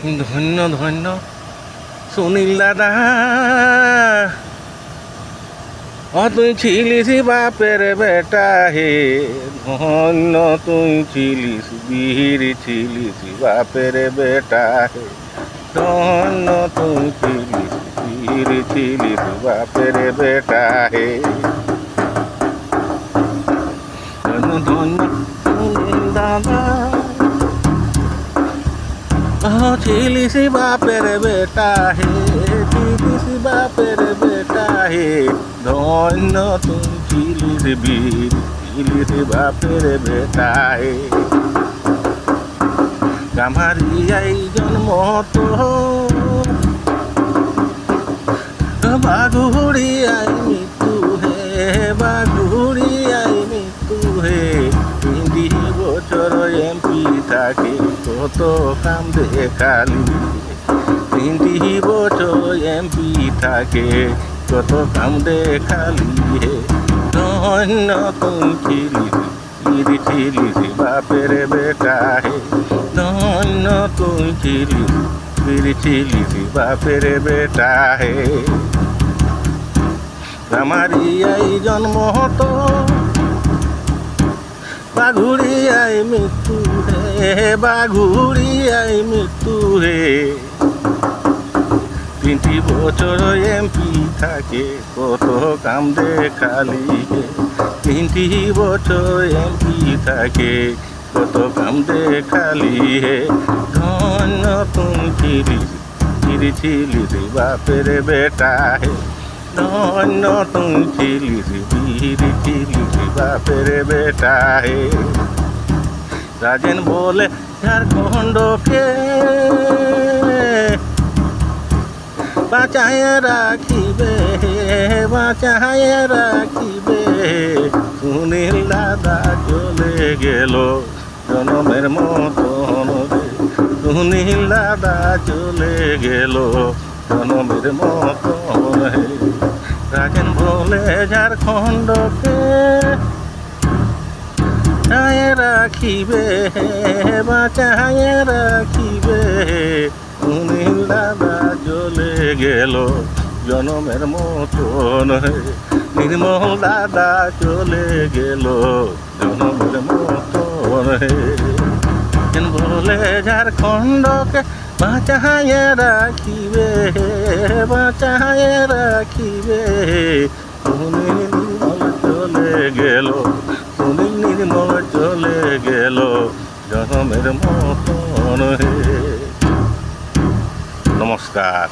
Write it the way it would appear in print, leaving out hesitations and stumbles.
ধন্য ধন্য সুনীল দাদা, তুই ছিলিস বাপের বেটা হে, ধন্য তুই ছিলিস, বীর ছিলিস বাপের বেটা হে, ধন্য তুই ছিলিস, বীর ছিলিস বাপের বেটা হে, ধন্য ধন্য সুনীল দাদা, ছিলিস বাপের বেটা হে, ছিলিস বাপের বেটা হে, ধন্য তুই ছিলিস, বীর ছিলিস বাপের বেটা হে, কামারিয়াই জন্ম তো, বাঘুড়িয়াই মৃত্যু হে, বাঘুড়িয়াই মৃত্যু হে, 20 বছর এমপি থাকে কত কাম দেখালি, 20 বছর এমপি থাকে কত কাম দেখালি হে, ধন্য তুই ছিলিস, বীর ছিলিস বাপের বেটা হে, ধন্য তুই ছিলিস, বীর ছিলিস বাপের বেটা হে, কামারিয়াই জন্ম হতো, বাঘুড়িয়াই মৃত্যু হে, বাঘুড়িয়াই মৃত্যু হে, 20 বছর এমপি থাকে কত কাম দেখালি হে, 20 বছর এমপি থাকে কত কাম দেখালি হে, ধন্য তুই ছিলিস, বীর ছিলিস বাপের বেটা হে, ধন্য তুই ছিলিস, বীর ছিলিস বাপের বেটা হে, রাজেন বলে ঝাড়খণ্ডকে বাঁচায় রাখিবে, বাঁচায় রাখিবে, সুনীল দাদা চলে গেল জনমের মতন রে, সুনীল দাদা চলে গেল জনমের মতন হে, রাজেন বলে ঝাড়খণ্ডকে বাঁচায় রাখিবে, বাঁচায় রাখিবে, সুনীল দাদা চলে গেল জনমের মতন হে, নির্মল দাদা চলে গেল জনমের মতন হে, বলে ঝাড়খণ্ডকে বাঁচায় রাখিবে, বাঁচায় রাখিবে, সুনীল নির্মল চলে গেল, সুনীল নির্মল চলে গেল জনমের মতন হে। নমস্কার।